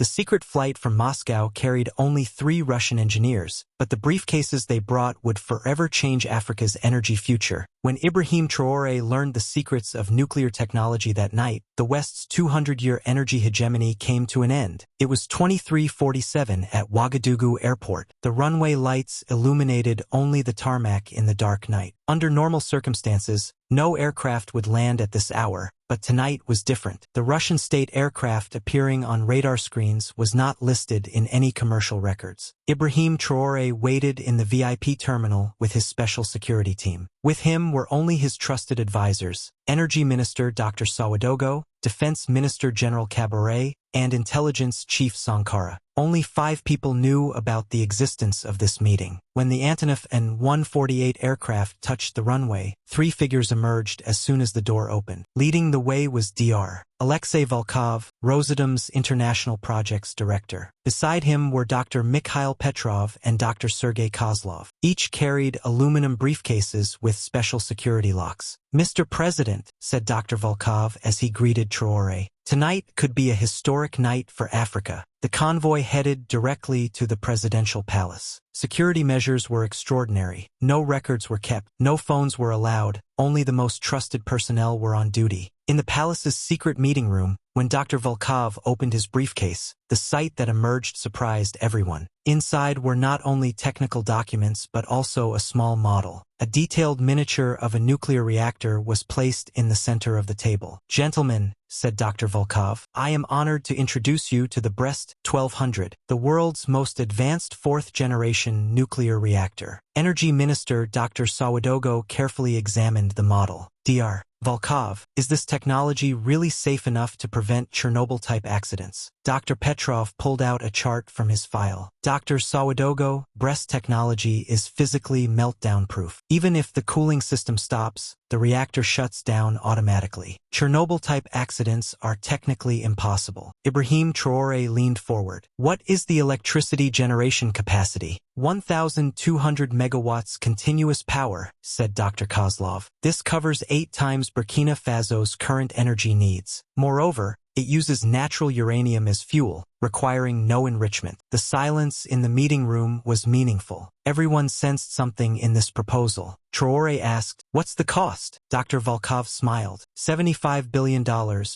The secret flight from Moscow carried only 3 Russian engineers, but the briefcases they brought would forever change Africa's energy future. When Ibrahim Traoré learned the secrets of nuclear technology that night, the West's 200-year energy hegemony came to an end. It was 23:47 at Ouagadougou Airport. The runway lights illuminated only the tarmac in the dark night. Under normal circumstances, no aircraft would land at this hour, but tonight was different. The Russian state aircraft appearing on radar screens was not listed in any commercial records. Ibrahim Traoré waited in the VIP terminal with his special security team. With him were only his trusted advisors, Energy Minister Dr. Sawadogo, Defense Minister General Kabore, and Intelligence Chief Sankara. Only 5 people knew about the existence of this meeting. When the Antonov An-148 aircraft touched the runway, 3 figures emerged as soon as the door opened. Leading the way was Dr. Alexei Volkov, Rosatom's International Projects Director. Beside him were Dr. Mikhail Petrov and Dr. Sergei Kozlov. Each carried aluminum briefcases with special security locks. "Mr. President," said Dr. Volkov as he greeted Traoré, "tonight could be a historic night for Africa." The convoy headed directly to the presidential palace. Security measures were extraordinary. No records were kept, no phones were allowed, only the most trusted personnel were on duty. In the palace's secret meeting room, when Dr. Volkov opened his briefcase, the sight that emerged surprised everyone. Inside were not only technical documents but also a small model. A detailed miniature of a nuclear reactor was placed in the center of the table. "Gentlemen," said Dr. Volkov, "I am honored to introduce you to the Brest 1200, the world's most advanced 4th-generation nuclear reactor." Energy Minister Dr. Sawadogo carefully examined the model. "Dr. Volkov, is this technology really safe enough to prevent Chernobyl-type accidents?" Dr. Petrov pulled out a chart from his file. "Dr. Sawadogo, Brest technology is physically meltdown-proof. Even if the cooling system stops, the reactor shuts down automatically. Chernobyl-type accidents are technically impossible." Ibrahim Traoré leaned forward. "What is the electricity generation capacity?" 1,200 megawatts continuous power, said Dr. Kozlov. "This covers 8 times Burkina Faso's current energy needs. Moreover, it uses natural uranium as fuel, requiring no enrichment." The silence in the meeting room was meaningful. Everyone sensed something in this proposal. Traoré asked, "What's the cost?" Dr. Volkov smiled. $75 billion,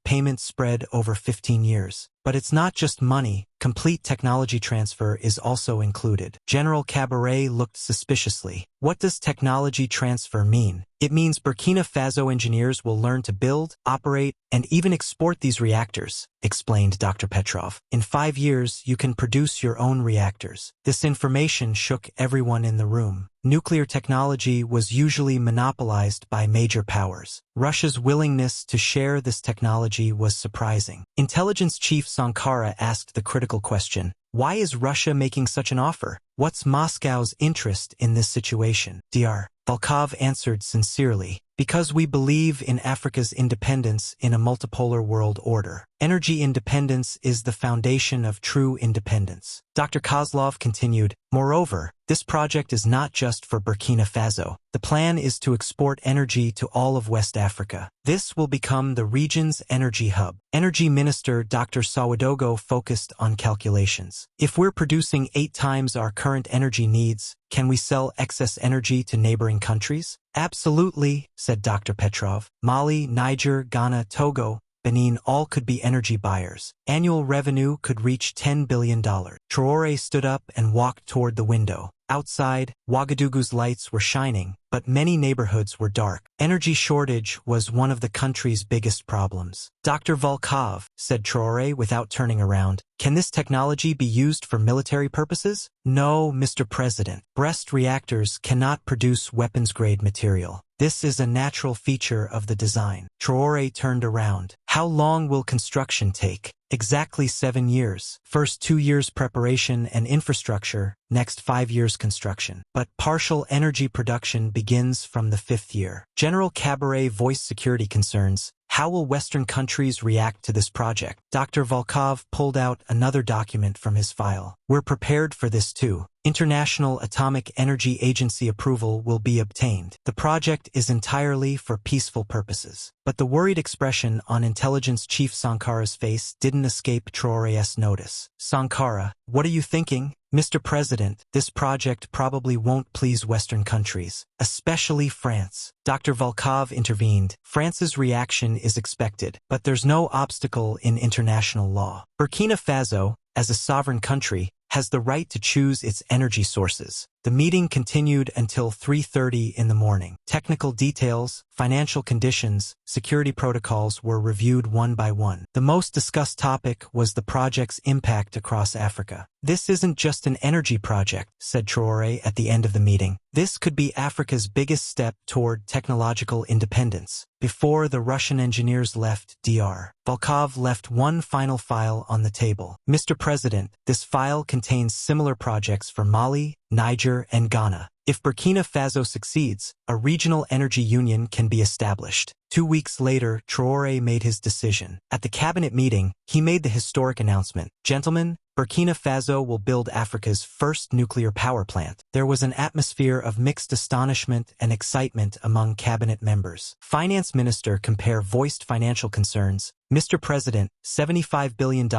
payments spread over 15 years. But it's not just money. Complete technology transfer is also included. General Kabore looked suspiciously. "What does technology transfer mean?" "It means Burkina Faso engineers will learn to build, operate, and even export these reactors," explained Dr. Petrov. "In 5 years, you can produce your own reactors." This information shook everyone in the room. Nuclear technology was usually monopolized by major powers. Russia's willingness to share this technology was surprising. Intelligence Chief Sankara asked the critical question, "Why is Russia making such an offer? What's Moscow's interest in this situation?" Dr. Volkov answered sincerely, "Because we believe in Africa's independence in a multipolar world order. Energy independence is the foundation of true independence." Dr. Kozlov continued, "Moreover, this project is not just for Burkina Faso. The plan is to export energy to all of West Africa. This will become the region's energy hub." Energy Minister Dr. Sawadogo focused on calculations. "If we're producing 8 times our current energy needs, can we sell excess energy to neighboring countries?" "Absolutely," said Dr. Petrov. "Mali, Niger, Ghana, Togo, Benin all could be energy buyers. Annual revenue could reach $10 billion. Traoré stood up and walked toward the window. Outside, Ouagadougou's lights were shining, but many neighborhoods were dark. Energy shortage was one of the country's biggest problems. "Dr. Volkov," said Traoré without turning around, "can this technology be used for military purposes?" "No, Mr. President. Brest reactors cannot produce weapons-grade material. This is a natural feature of the design." Traoré turned around. "How long will construction take?" "Exactly 7 years. First 2 years preparation and infrastructure, next 5 years construction. But partial energy production begins from the 5th year." General Kabore voiced security concerns. "How will Western countries react to this project?" Dr. Volkov pulled out another document from his file. "We're prepared for this too. International Atomic Energy Agency approval will be obtained. The project is entirely for peaceful purposes. But the worried expression on intelligence chief Sankara's face didn't escape Traoré's notice. Sankara, what are you thinking? Mr. President, this project probably won't please Western countries, especially France. Dr. Volkov intervened. France's reaction is expected, but there's no obstacle in international law. Burkina Faso, as a sovereign country, has the right to choose its energy sources. The meeting continued until 3:30 in the morning. Technical details, financial conditions, security protocols were reviewed one by one. The most discussed topic was the project's impact across Africa. This isn't just an energy project, said Traoré at the end of the meeting. This could be Africa's biggest step toward technological independence. Before the Russian engineers left DR, Volkov left one final file on the table. Mr. President, this file contains similar projects for Mali, Niger, and Ghana. If Burkina Faso succeeds, a regional energy union can be established. 2 weeks later, Traoré made his decision. At the cabinet meeting, he made the historic announcement. Gentlemen, Burkina Faso will build Africa's first nuclear power plant. There was an atmosphere of mixed astonishment and excitement among cabinet members. Finance Minister Compare voiced financial concerns. Mr. President, $75 billion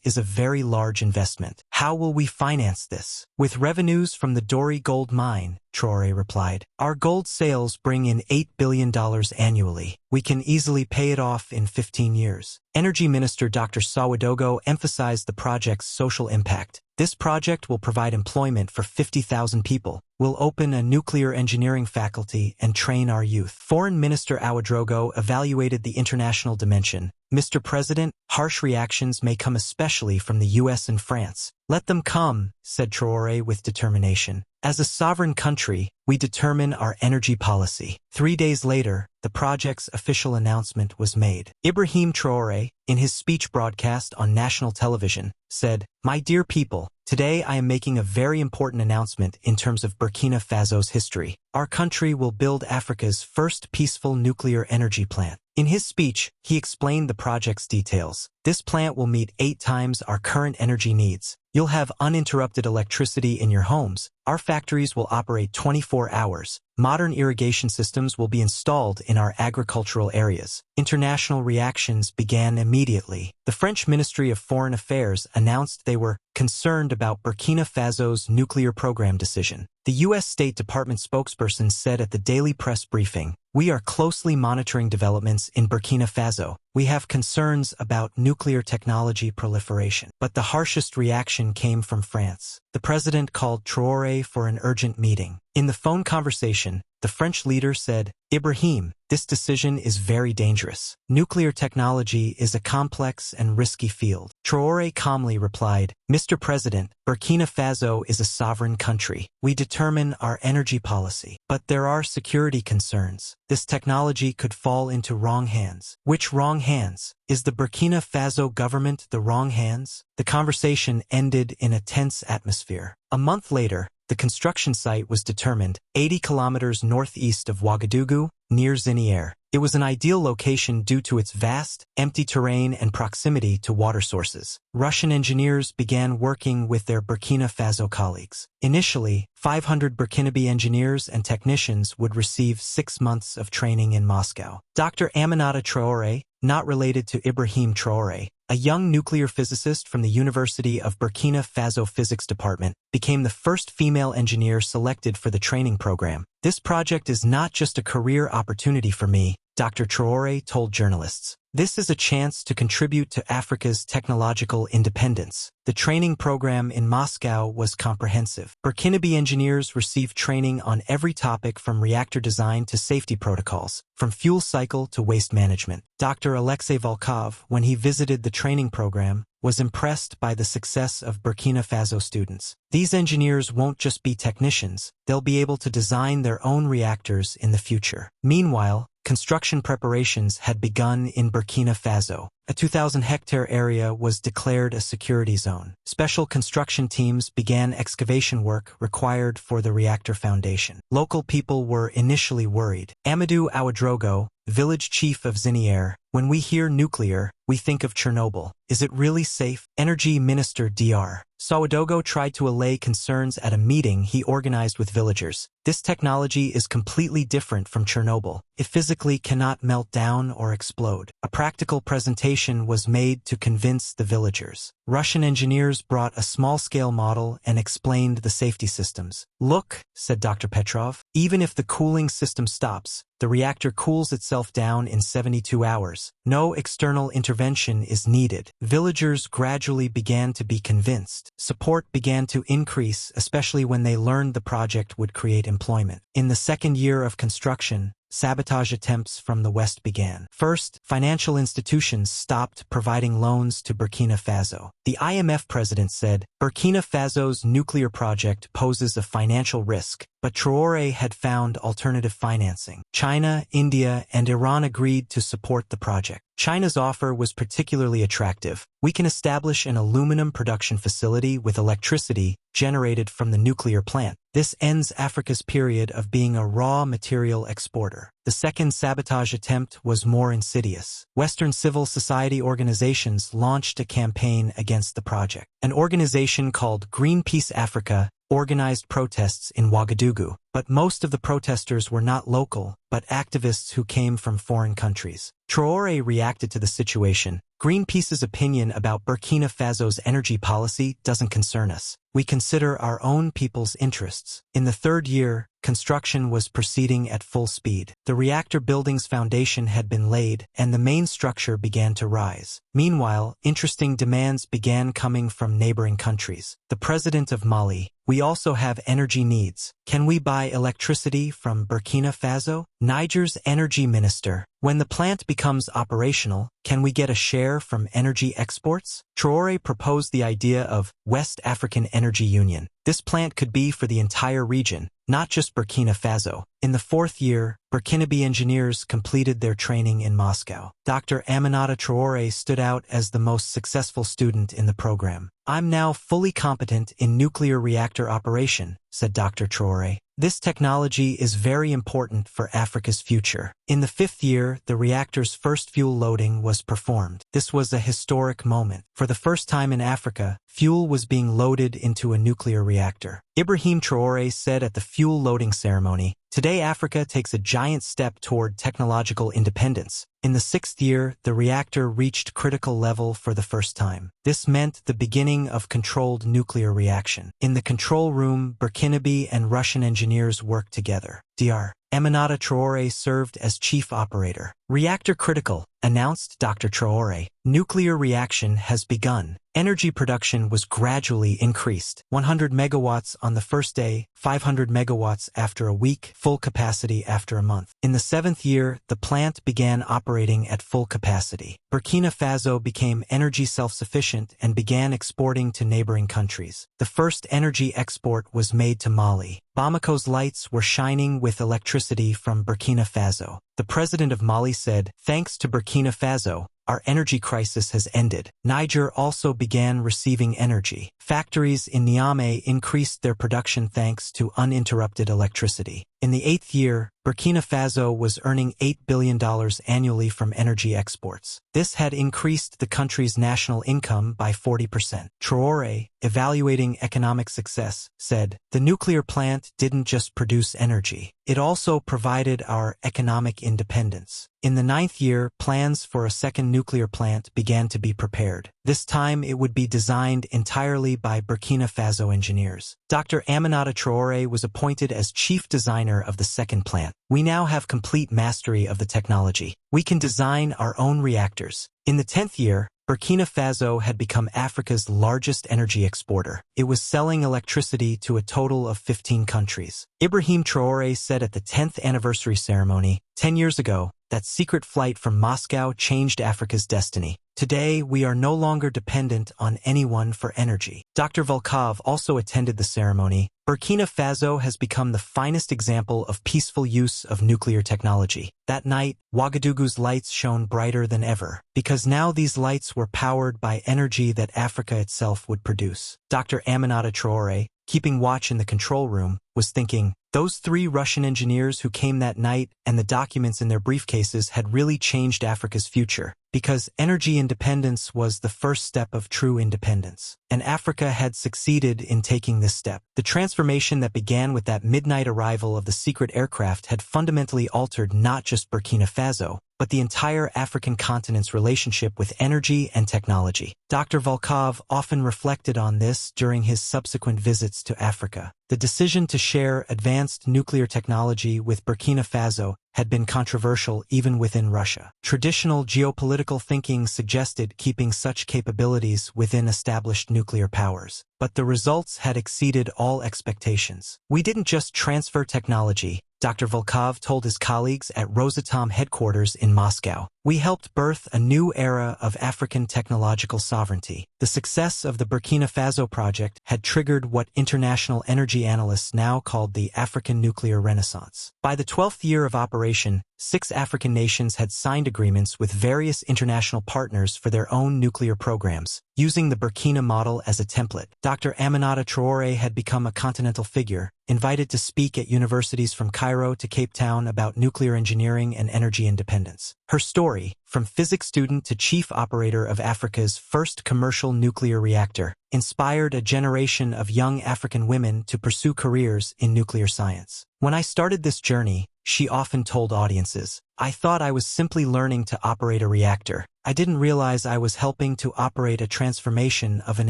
is a very large investment. How will we finance this? With revenues from the Dori gold mine, Traoré replied. Our gold sales bring in $8 billion annually. We can easily pay it off in 15 years. Energy Minister Dr. Sawadogo emphasized the project's social impact. This project will provide employment for 50,000 people, will open a nuclear engineering faculty and train our youth. Foreign Minister Ouedraogo evaluated the international dimension. Mr. President, harsh reactions may come especially from the US and France. Let them come, said Traoré with determination. As a sovereign country, we determine our energy policy. 3 days later, the project's official announcement was made. Ibrahim Traoré, in his speech broadcast on national television, said, "My dear people, today I am making a very important announcement in terms of Burkina Faso's history. Our country will build Africa's first peaceful nuclear energy plant." In his speech, he explained the project's details. This plant will meet 8 times our current energy needs. You'll have uninterrupted electricity in your homes. Our factories will operate 24 hours. Modern irrigation systems will be installed in our agricultural areas. International reactions began immediately. The French Ministry of Foreign Affairs announced they were concerned about Burkina Faso's nuclear program decision. The U.S. State Department spokesperson said at the daily press briefing, "We are closely monitoring developments in Burkina Faso. We have concerns about nuclear technology proliferation." But the harshest reaction came from France. The president called Traoré for an urgent meeting. In the phone conversation, the French leader said, "Ibrahim, this decision is very dangerous. Nuclear technology is a complex and risky field." Traoré calmly replied, "Mr. President, Burkina Faso is a sovereign country. We determine our energy policy. But there are security concerns. This technology could fall into wrong hands." Which wrong hands? Is the Burkina Faso government the wrong hands? The conversation ended in a tense atmosphere. A month later, the construction site was determined, 80 kilometers northeast of Ouagadougou, near Zinière. It was an ideal location due to its vast, empty terrain and proximity to water sources. Russian engineers began working with their Burkina Faso colleagues. Initially, 500 Burkinabe engineers and technicians would receive 6 months of training in Moscow. Dr. Aminata Traore, not related to Ibrahim Traoré, a young nuclear physicist from the University of Burkina Faso Physics Department, became the first female engineer selected for the training program. "This project is not just a career opportunity for me," Dr. Traoré told journalists. "This is a chance to contribute to Africa's technological independence." The training program in Moscow was comprehensive. Burkinabe engineers received training on every topic from reactor design to safety protocols, from fuel cycle to waste management. Dr. Alexei Volkov, when he visited the training program, was impressed by the success of Burkina Faso students. These engineers won't just be technicians, they'll be able to design their own reactors in the future. Meanwhile, construction preparations had begun in Burkina Faso. A 2,000-hectare area was declared a security zone. Special construction teams began excavation work required for the reactor foundation. Local people were initially worried. Amadou Ouedraogo, village chief of Zinière, "When we hear nuclear, we think of Chernobyl. Is it really safe?" Energy Minister Dr. Ouagadougou tried to allay concerns at a meeting he organized with villagers. This technology is completely different from Chernobyl. It physically cannot melt down or explode. A practical presentation was made to convince the villagers. Russian engineers brought a small-scale model and explained the safety systems. "Look," said Dr. Petrov, "even if the cooling system stops, the reactor cools itself down in 72 hours. No external intervention is needed." Villagers gradually began to be convinced. Support began to increase, especially when they learned the project would create employment. In the second year of construction, sabotage attempts from the West began. First, financial institutions stopped providing loans to Burkina Faso. The IMF president said, "Burkina Faso's nuclear project poses a financial risk," but Traoré had found alternative financing. China, India, and Iran agreed to support the project. China's offer was particularly attractive. "We can establish an aluminum production facility with electricity generated from the nuclear plant. This ends Africa's period of being a raw material exporter." The second sabotage attempt was more insidious. Western civil society organizations launched a campaign against the project. An organization called Greenpeace Africa organized protests in Ouagadougou, but most of the protesters were not local, but activists who came from foreign countries. Traoré reacted to the situation. "Greenpeace's opinion about Burkina Faso's energy policy doesn't concern us. We consider our own people's interests." In the third year, construction was proceeding at full speed. The reactor building's foundation had been laid, and the main structure began to rise. Meanwhile, interesting demands began coming from neighboring countries. The president of Mali, "We also have energy needs. Can we buy electricity from Burkina Faso?" Niger's energy minister, "When the plant becomes operational, can we get a share from energy exports?" Traoré proposed the idea of West African Energy Union. This plant could be for the entire region, not just Burkina Faso. In the fourth year, Burkinabe engineers completed their training in Moscow. Dr. Aminata Traore stood out as the most successful student in the program. "I'm now fully competent in nuclear reactor operation," said Dr. Traore. "This technology is very important for Africa's future." In the fifth year, the reactor's first fuel loading was performed. This was a historic moment. For the first time in Africa, fuel was being loaded into a nuclear reactor. Ibrahim Traoré said at the fuel loading ceremony, "Today Africa takes a giant step toward technological independence." In the sixth year, the reactor reached critical level for the first time. This meant the beginning of controlled nuclear reaction. In the control room, Burkinabe and Russian engineers worked together. Dr. Aminata Traore served as chief operator. "Reactor critical," announced Dr. Traore. "Nuclear reaction has begun." Energy production was gradually increased. 100 megawatts on the first day, 500 megawatts after a week, full capacity after a month. In the seventh year, the plant began operating at full capacity. Burkina Faso became energy self-sufficient and began exporting to neighboring countries. The first energy export was made to Mali. Bamako's lights were shining with electricity from Burkina Faso. The president of Mali said, "Thanks to Burkina Faso, our energy crisis has ended." Niger also began receiving energy. Factories in Niamey increased their production thanks to uninterrupted electricity. In the eighth year, Burkina Faso was earning $8 billion annually from energy exports. This had increased the country's national income by 40%. Traoré, evaluating economic success, said, "The nuclear plant didn't just produce energy. It also provided our economic independence." In the ninth year, plans for a second nuclear plant began to be prepared. This time it would be designed entirely by Burkina Faso engineers. Dr. Aminata Traore was appointed as chief designer of the second plant. "We now have complete mastery of the technology. We can design our own reactors." In the 10th year, Burkina Faso had become Africa's largest energy exporter. It was selling electricity to a total of 15 countries. Ibrahim Traoré said at the 10th anniversary ceremony, 10 years ago, that secret flight from Moscow changed Africa's destiny. Today, we are no longer dependent on anyone for energy. Dr. Volkov also attended the ceremony. Burkina Faso has become the finest example of peaceful use of nuclear technology. That night, Ouagadougou's lights shone brighter than ever, because now these lights were powered by energy that Africa itself would produce. Dr. Aminata Traore, keeping watch in the control room, was thinking, those 3 Russian engineers who came that night and the documents in their briefcases had really changed Africa's future, because energy independence was the first step of true independence. And Africa had succeeded in taking this step. The transformation that began with that midnight arrival of the secret aircraft had fundamentally altered not just Burkina Faso, but the entire African continent's relationship with energy and technology. Dr. Volkov often reflected on this during his subsequent visits to Africa. The decision to share advanced nuclear technology with Burkina Faso had been controversial even within Russia. Traditional geopolitical thinking suggested keeping such capabilities within established nuclear powers. But the results had exceeded all expectations. We didn't just transfer technology, Dr. Volkov told his colleagues at Rosatom headquarters in Moscow. We helped birth a new era of African technological sovereignty. The success of the Burkina Faso project had triggered what international energy analysts now called the African nuclear renaissance. By the 12th year of operation, 6 African nations had signed agreements with various international partners for their own nuclear programs, using the Burkina model as a template. Dr. Aminata Traore had become a continental figure, invited to speak at universities from Cairo to Cape Town about nuclear engineering and energy independence. Her story, from physics student to chief operator of Africa's first commercial nuclear reactor, inspired a generation of young African women to pursue careers in nuclear science. When I started this journey, she often told audiences, I thought I was simply learning to operate a reactor. I didn't realize I was helping to operate a transformation of an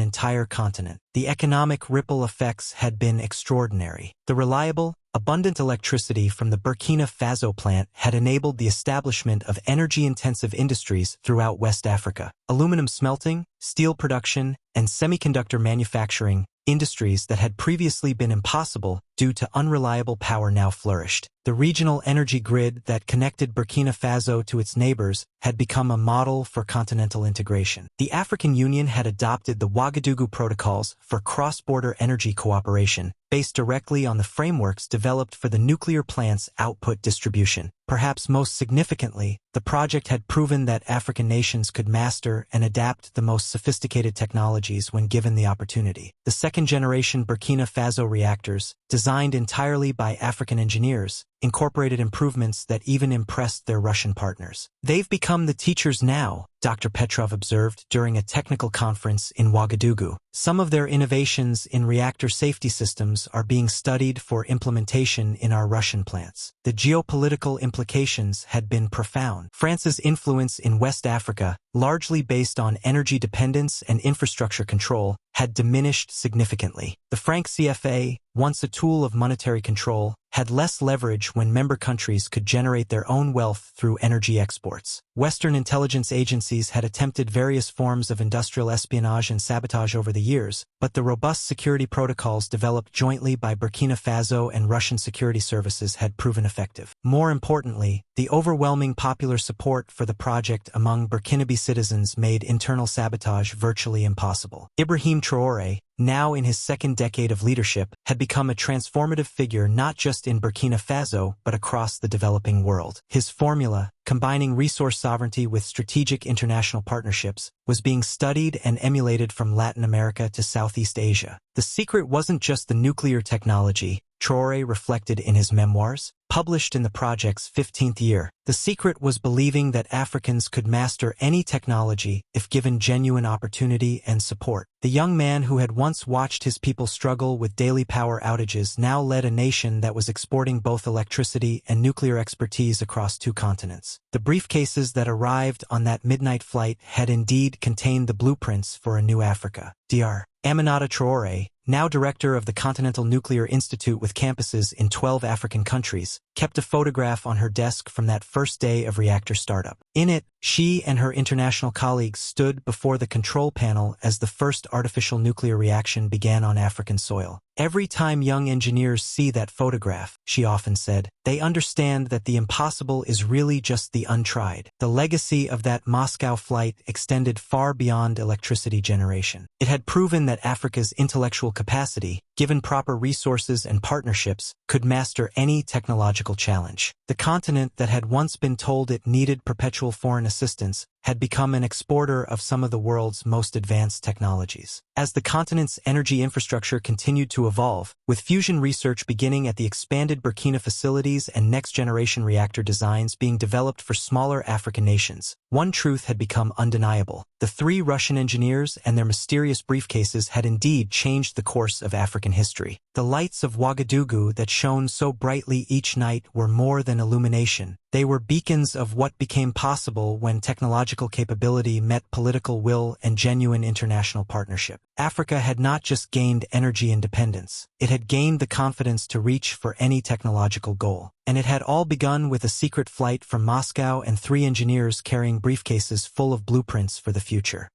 entire continent. The economic ripple effects had been extraordinary. The reliable, abundant electricity from the Burkina Faso plant had enabled the establishment of energy-intensive industries throughout West Africa. Aluminum smelting, steel production, and semiconductor manufacturing, industries that had previously been impossible due to unreliable power now flourished. The regional energy grid that connected Burkina Faso to its neighbors had become a model for continental integration. The African Union had adopted the Ouagadougou Protocols for cross-border energy cooperation, based directly on the frameworks developed for the nuclear plant's output distribution. Perhaps most significantly, the project had proven that African nations could master and adapt the most sophisticated technologies when given the opportunity. The second-generation Burkina Faso reactors, designed entirely by African engineers, incorporated improvements that even impressed their Russian partners. They've become the teachers now, Dr. Petrov observed during a technical conference in Ouagadougou. Some of their innovations in reactor safety systems are being studied for implementation in our Russian plants. The geopolitical implications had been profound. France's influence in West Africa, largely based on energy dependence and infrastructure control, had diminished significantly. The franc CFA, once a tool of monetary control, had less leverage when member countries could generate their own wealth through energy exports. Western intelligence agencies had attempted various forms of industrial espionage and sabotage over the years, but the robust security protocols developed jointly by Burkina Faso and Russian security services had proven effective. More importantly, the overwhelming popular support for the project among Burkinabe citizens made internal sabotage virtually impossible. Ibrahim Traoré, now in his second decade of leadership, had become a transformative figure not just in Burkina Faso but across the developing world. His formula, combining resource sovereignty with strategic international partnerships, was being studied and emulated from Latin America to Southeast Asia. The secret wasn't just the nuclear technology, Traoré reflected in his memoirs, published in the project's 15th year. The secret was believing that Africans could master any technology if given genuine opportunity and support. The young man who had once watched his people struggle with daily power outages now led a nation that was exporting both electricity and nuclear expertise across 2 continents. The briefcases that arrived on that midnight flight had indeed contained the blueprints for a new Africa. Dr. Aminata Traore, now director of the Continental Nuclear Institute with campuses in 12 African countries, kept a photograph on her desk from that first day of reactor startup. In it, she and her international colleagues stood before the control panel as the first artificial nuclear reaction began on African soil. Every time young engineers see that photograph, she often said, they understand that the impossible is really just the untried. The legacy of that Moscow flight extended far beyond electricity generation. It had proven that Africa's intellectual capacity, given proper resources and partnerships, could master any technological challenge. The continent that had once been told it needed perpetual foreign assistance had become an exporter of some of the world's most advanced technologies. As the continent's energy infrastructure continued to evolve, with fusion research beginning at the expanded Burkina facilities and next-generation reactor designs being developed for smaller African nations, one truth had become undeniable. The 3 Russian engineers and their mysterious briefcases had indeed changed the course of African history. The lights of Ouagadougou that shone so brightly each night were more than illumination. They were beacons of what became possible when technological capability met political will and genuine international partnership. Africa had not just gained energy independence, it had gained the confidence to reach for any technological goal. And it had all begun with a secret flight from Moscow and 3 engineers carrying briefcases full of blueprints for the future.